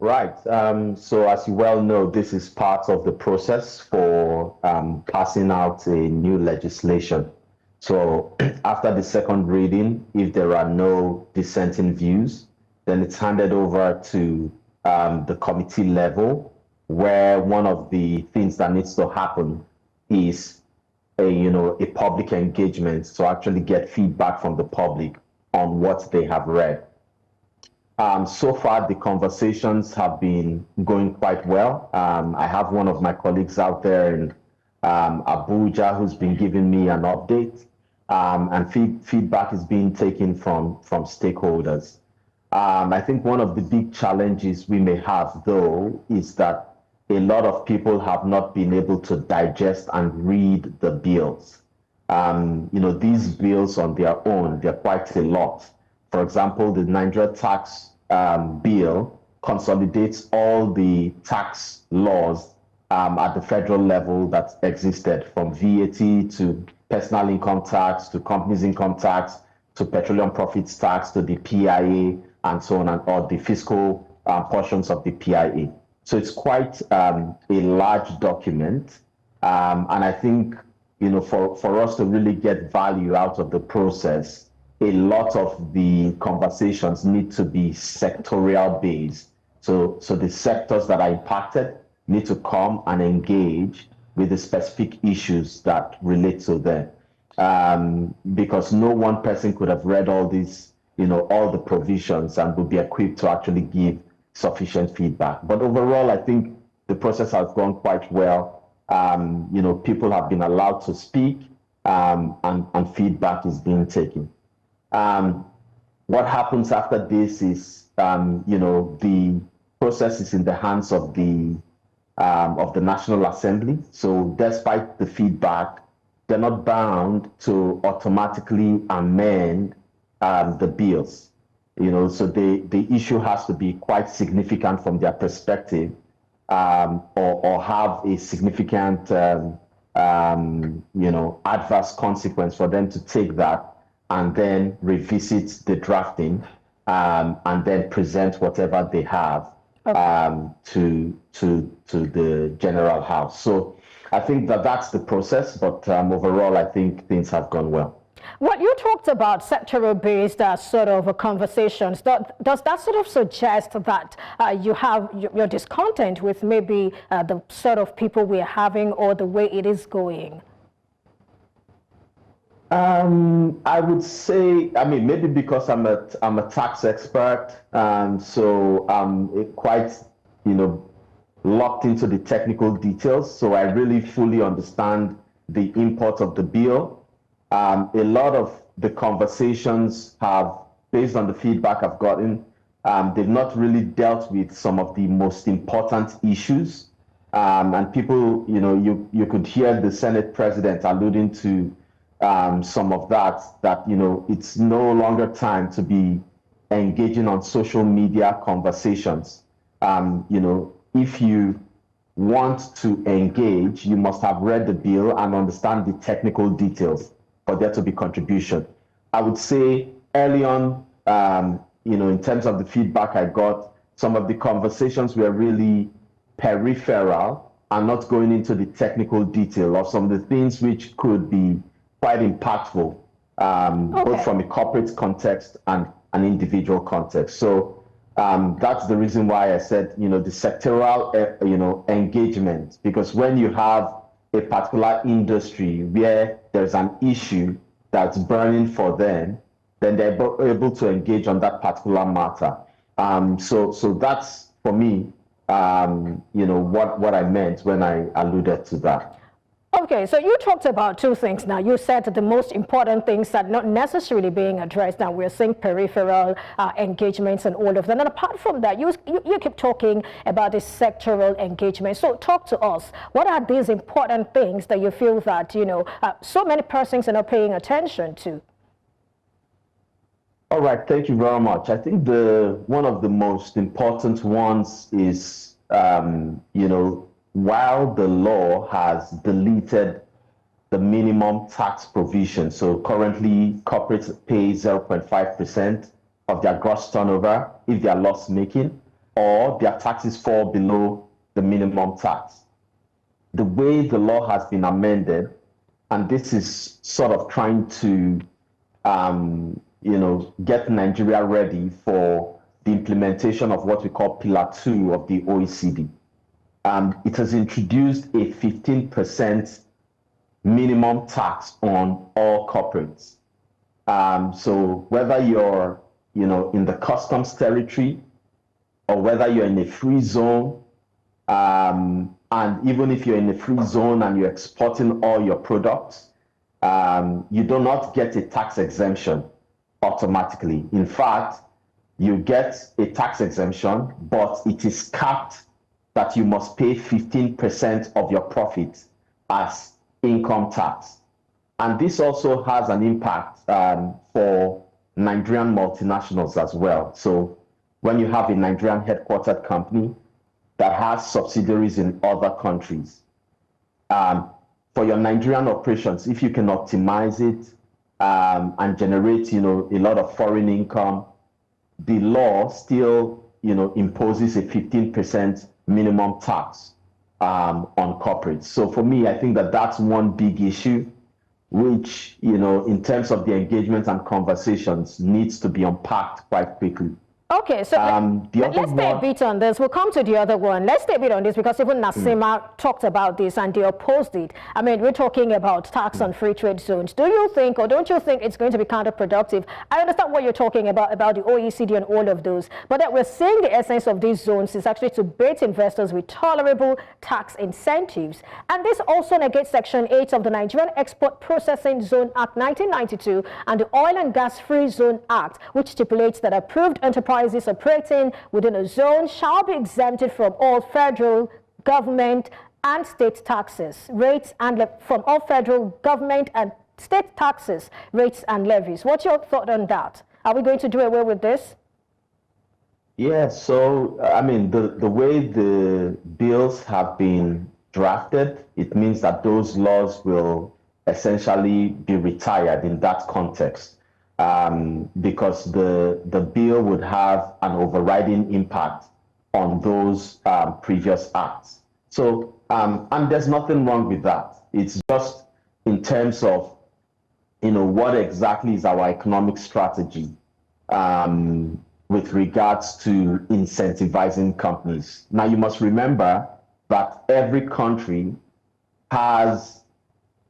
Right. So as you well know, this is part of the process for passing out a new legislation. So after the second reading, if there are no dissenting views, then it's handed over to the committee level, where one of the things that needs to happen is a public engagement to actually get feedback from the public on what they have read. So far, the conversations have been going quite well. I have one of my colleagues out there in Abuja who's been giving me an update, and feedback is being taken from stakeholders. I think one of the big challenges we may have, though, is that a lot of people have not been able to digest and read the bills. These bills on their own, they're quite a lot. For example, the Nigeria tax bill consolidates all the tax laws at the federal level that existed, from VAT to personal income tax, to companies income tax, to petroleum profits tax, to the PIA, and so on, or the fiscal portions of the PIA. So it's quite a large document. And I think, for us to really get value out of the process, a lot of the conversations need to be sectorial based. So the sectors that are impacted need to come and engage with the specific issues that relate to them. Because no one person could have read all these, all the provisions and would be equipped to actually give sufficient feedback. But overall, I think the process has gone quite well. People have been allowed to speak, and feedback is being taken. What happens after this is, the process is in the hands of the National Assembly. So despite the feedback, they're not bound to automatically amend the bills. So the issue has to be quite significant from their perspective, or have a significant, adverse consequence for them to take that and then revisit the drafting, and then present whatever they have, to the General House. So I think that's the process, but overall, I think things have gone well. Well, you talked about sectoral-based sort of conversations. Does that sort of suggest that you have your discontent with maybe the sort of people we're having or the way it is going? I would say, maybe because I'm a tax expert, so I'm quite, locked into the technical details. So I really fully understand the import of the bill. A lot of the conversations have, based on the feedback I've gotten, they've not really dealt with some of the most important issues. And people, you could hear the Senate president alluding to some of that, it's no longer time to be engaging on social media conversations. If you want to engage, you must have read the bill and understand the technical details for there to be contribution. I would say early on, in terms of the feedback I got, some of the conversations were really peripheral and not going into the technical detail of some of the things which could be quite impactful, both from a corporate context and an individual context. So that's the reason why I said, the sectoral, engagement, because when you have a particular industry where there's an issue that's burning for them, then they're able to engage on that particular matter. So that's, for me, what I meant when I alluded to that. Okay, so you talked about two things now. You said that the most important things are not necessarily being addressed. Now we're seeing peripheral engagements and all of that. And apart from that, you keep talking about this sectoral engagement. So talk to us. What are these important things that you feel that, so many persons are not paying attention to? All right, thank you very much. I think one of the most important ones is, while the law has deleted the minimum tax provision, so currently corporates pay 0.5% of their gross turnover if they are loss making, or their taxes fall below the minimum tax. The way the law has been amended, and this is sort of trying to, get Nigeria ready for the implementation of what we call Pillar 2 of the OECD. It has introduced a 15% minimum tax on all corporates. So whether you're, in the customs territory, or whether you're in a free zone, and even if you're in a free zone and you're exporting all your products, you do not get a tax exemption automatically. In fact, you get a tax exemption, but it is capped that you must pay 15% of your profits as income tax. And this also has an impact for Nigerian multinationals as well. So when you have a Nigerian headquartered company that has subsidiaries in other countries, for your Nigerian operations, if you can optimize it and generate, a lot of foreign income, the law still, imposes a 15% minimum tax on corporates. So for me, I think that that's one big issue, which, in terms of the engagement and conversations, needs to be unpacked quite quickly. Okay, so let's stay a bit on this. We'll come to the other one. Let's stay a bit on this because even Nasima talked about this and they opposed it. I mean, we're talking about tax on free trade zones. Do you think, or don't you think it's going to be counterproductive? I understand what you're talking about the OECD and all of those, but that we're seeing the essence of these zones is actually to bait investors with tolerable tax incentives. And this also negates Section 8 of the Nigerian Export Processing Zone Act 1992 and the Oil and Gas Free Zone Act, which stipulates that approved enterprises operating within a zone shall be exempted from all federal government and state taxes, rates, and from all federal government and state taxes, rates, and levies. What's your thought on that? Are we going to do away with this? Yeah, so, I mean, the way the bills have been drafted, it means that those laws will essentially be retired in that context. Because the bill would have an overriding impact on those previous acts. So, and there's nothing wrong with that. It's just in terms of, what exactly is our economic strategy with regards to incentivizing companies. Now, you must remember that every country has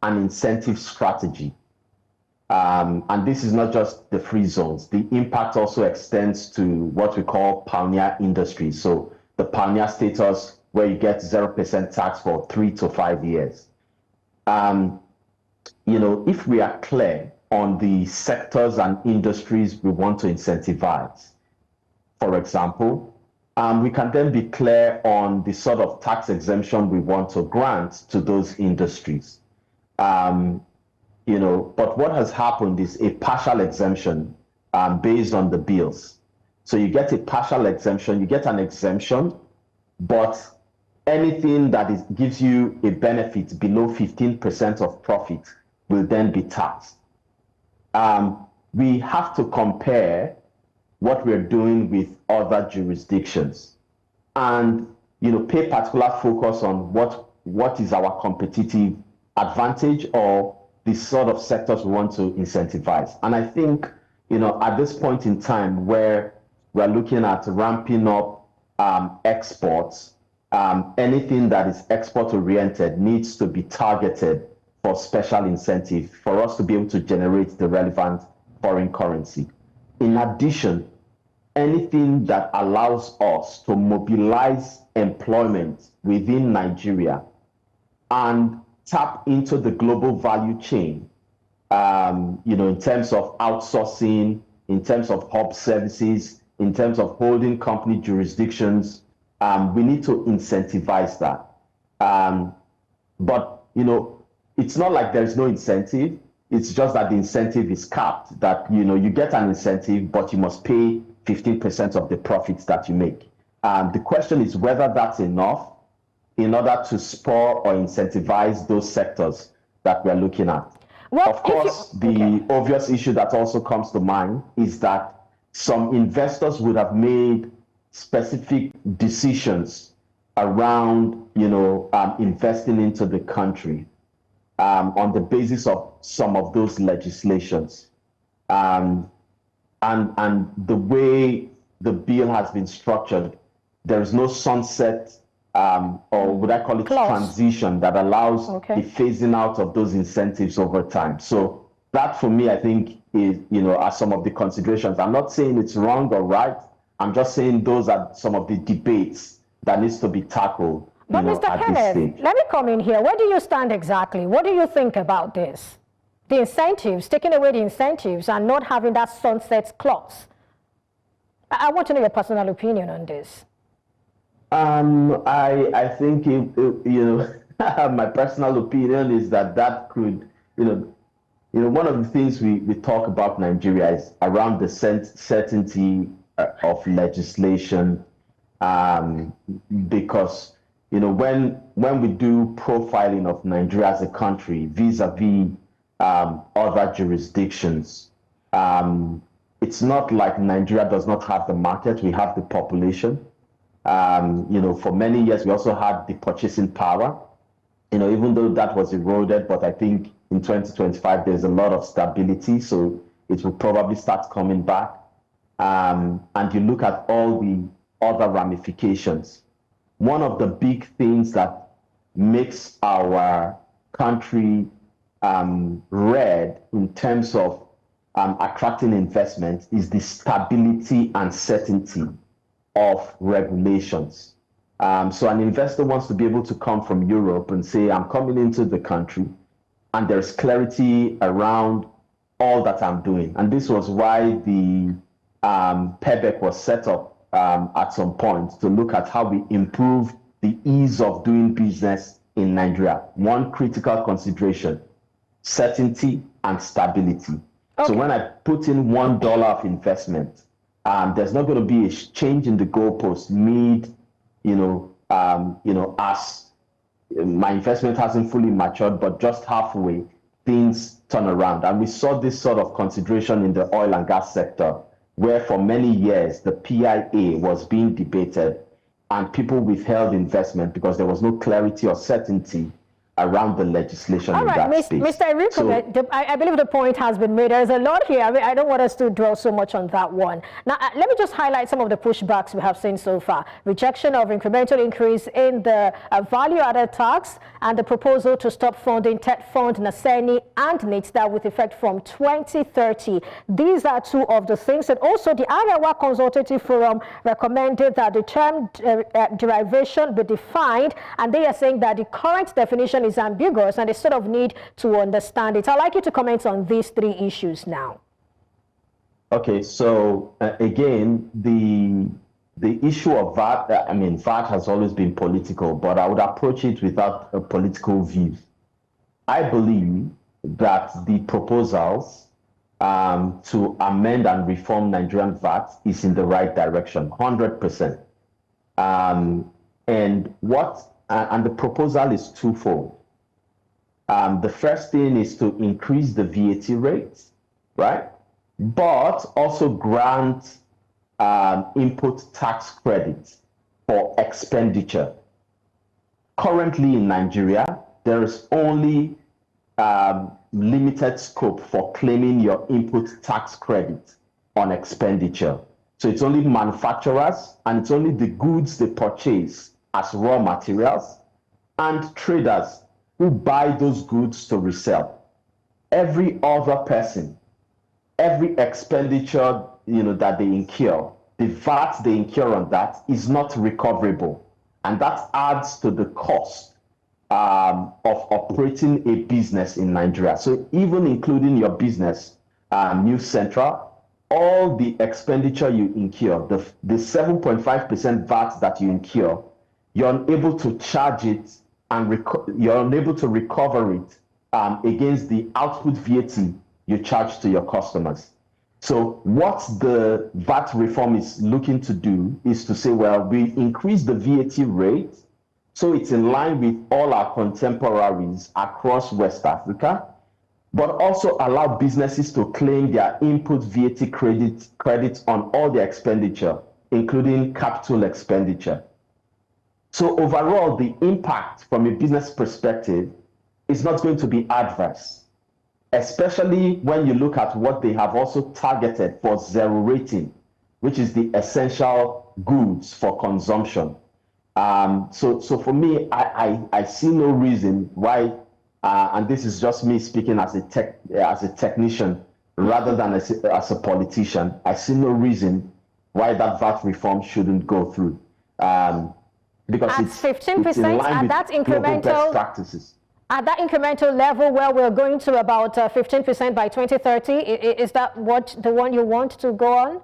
an incentive strategy. And this is not just the free zones. The impact also extends to what we call pioneer industries. So the pioneer status where you get 0% tax for 3 to 5 years. If we are clear on the sectors and industries we want to incentivize, for example, we can then be clear on the sort of tax exemption we want to grant to those industries. But what has happened is a partial exemption based on the bills. So you get a partial exemption, you get an exemption, but anything that gives you a benefit below 15% of profit will then be taxed. We have to compare what we're doing with other jurisdictions and pay particular focus on what is our competitive advantage or the sort of sectors we want to incentivize. And I think, at this point in time where we're looking at ramping up exports, anything that is export-oriented needs to be targeted for special incentive for us to be able to generate the relevant foreign currency. In addition, anything that allows us to mobilize employment within Nigeria and tap into the global value chain, in terms of outsourcing, in terms of hub services, in terms of holding company jurisdictions, we need to incentivize that. But, it's not like there's no incentive. It's just that the incentive is capped, that, you get an incentive, but you must pay 15% of the profits that you make. The question is whether that's enough in order to spur or incentivize those sectors that we're looking at. Well, of course, the obvious issue that also comes to mind is that some investors would have made specific decisions around, investing into the country on the basis of some of those legislations. And the way the bill has been structured, there is no sunset, or would I call it clause, transition that allows the phasing out of those incentives over time. So that for me, I think is, are some of the considerations. I'm not saying it's wrong or right. I'm just saying those are some of the debates that needs to be tackled. But Mr. Kenneth, let me come in here. Where do you stand exactly? What do you think about this? The incentives, taking away the incentives and not having that sunset clause. I want to know your personal opinion on this. I think, my personal opinion is that could, one of the things we talk about Nigeria is around the certainty of legislation, because, when we do profiling of Nigeria as a country vis-a-vis other jurisdictions, it's not like Nigeria does not have the market. We have the population. For many years, we also had the purchasing power, even though that was eroded, but I think in 2025, there's a lot of stability, so it will probably start coming back. And you look at all the other ramifications. One of the big things that makes our country red in terms of attracting investment is the stability and certainty of regulations. So an investor wants to be able to come from Europe and say, I'm coming into the country, and there's clarity around all that I'm doing. And this was why the PEBEC was set up at some point to look at how we improve the ease of doing business in Nigeria. One critical consideration: certainty and stability. So when I put in $1 of investment, there's not going to be a change in the goalpost as my investment hasn't fully matured, but just halfway, things turn around. And we saw this sort of consideration in the oil and gas sector, where for many years the PIA was being debated and people withheld investment because there was no clarity or certainty around the legislation in that space. Mr. Erikume, I believe the point has been made. There's a lot here. I don't want us to dwell so much on that one. Now, let me just highlight some of the pushbacks we have seen so far. Rejection of incremental increase in the value-added tax and the proposal to stop funding TET Fund, NASENI, and NITSDA with effect from 2030. These are two of the things. And also, the Arewa Consultative Forum recommended that the term derivation be defined, and they are saying that the current definition is ambiguous and they sort of need to understand it. I'd like you to comment on these three issues now. Okay, so again, the issue of VAT, VAT has always been political, but I would approach it without a political view. I believe that the proposals to amend and reform Nigerian VAT is in the right direction, 100%. And the proposal is twofold. The first thing is to increase the VAT rate, right? But also grant input tax credit for expenditure. Currently in Nigeria, there is only limited scope for claiming your input tax credit on expenditure. So it's only manufacturers and it's only the goods they purchase as raw materials and traders who buy those goods to resell. Every other person, every expenditure that they incur, the VAT they incur on that is not recoverable. And that adds to the cost of operating a business in Nigeria. So even including your business, News Central, all the expenditure you incur, the 7.5% VAT that you incur, you're unable to charge it and you're unable to recover it against the output VAT you charge to your customers. So what the VAT reform is looking to do is to say, well, we increase the VAT rate so it's in line with all our contemporaries across West Africa, but also allow businesses to claim their input VAT credits on all their expenditure including capital expenditure. So overall, the impact from a business perspective is not going to be adverse, especially when you look at what they have also targeted for zero rating, which is the essential goods for consumption. So for me, I see no reason why, and this is just me speaking as a technician rather than as a politician. I see no reason why that VAT reform shouldn't go through. Because at it's 15%, in line at with that incremental best practices. At that incremental level where we're going to about 15% by 2030, is that the one you want to go on?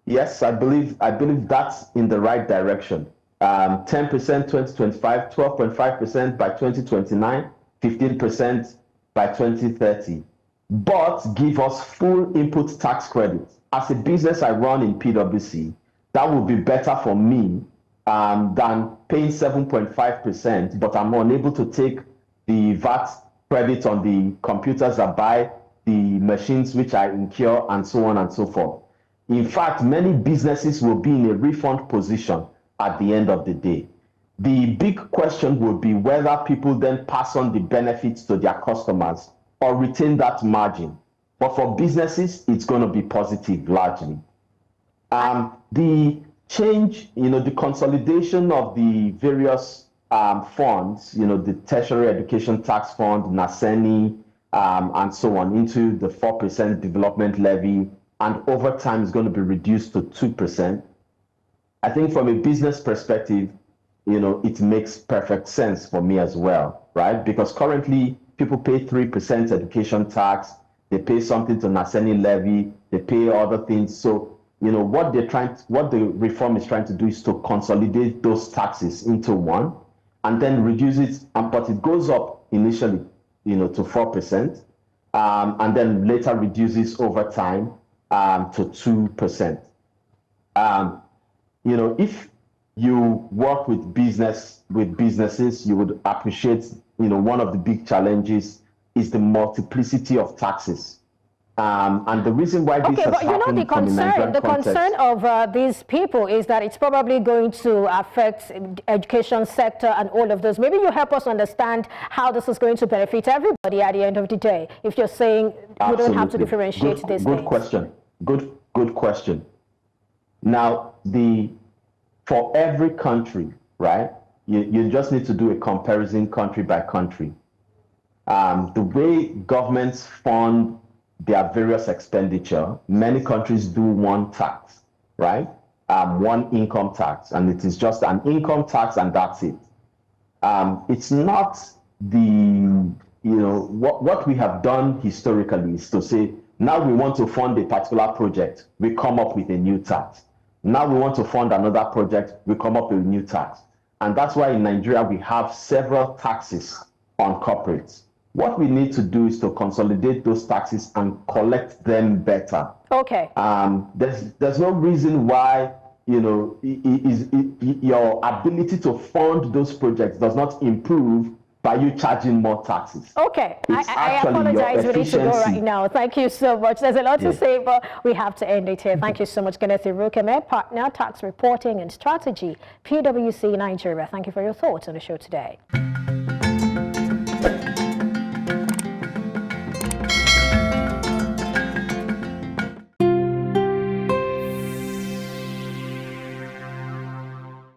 Yes, I believe that's in the right direction. 10% 2025, 12.5% by 2029, 15% by 2030. But give us full input tax credit. As a business I run in PwC, that would be better for me than paying 7.5%, but I'm unable to take the VAT credit on the computers I buy, the machines which I incur, and so on and so forth. In fact, many businesses will be in a refund position at the end of the day. The big question would be whether people then pass on the benefits to their customers or retain that margin. But for businesses, it's going to be positive largely. The change, the consolidation of the various funds, the Tertiary Education Tax Fund, NASENI, and so on, into the 4% development levy, and over time is going to be reduced to 2%. I think from a business perspective, it makes perfect sense for me as well, right? Because currently people pay 3% education tax, they pay something to NASENI levy, they pay other things. So, what the reform is trying to do is to consolidate those taxes into one, and then reduce it, but it goes up initially, to 4%, and then later reduces over time to 2%. If you work with businesses, you would appreciate, one of the big challenges is the multiplicity of taxes. And the reason why this has happened the concern of these people is that it's probably going to affect education sector and all of those. Maybe you help us understand how this is going to benefit everybody at the end of the day. If you're saying we don't have to differentiate this. Good question. Good question. Now, for every country, right? You just need to do a comparison country by country. The way governments fund their various expenditure, many countries do one tax, right? One income tax, and it is just an income tax, and that's it. It's not what we have done historically is to say, now we want to fund a particular project, we come up with a new tax. Now we want to fund another project, we come up with a new tax. And that's why in Nigeria we have several taxes on corporates. What we need to do is to consolidate those taxes and collect them better. Okay. There's no reason why your ability to fund those projects does not improve by you charging more taxes. Okay, I apologize, we need to go right now. Thank you so much. There's a lot to say, but we have to end it here. Thank you so much, Kenneth Erikume, Partner, Tax Reporting and Strategy, PwC Nigeria. Thank you for your thoughts on the show today.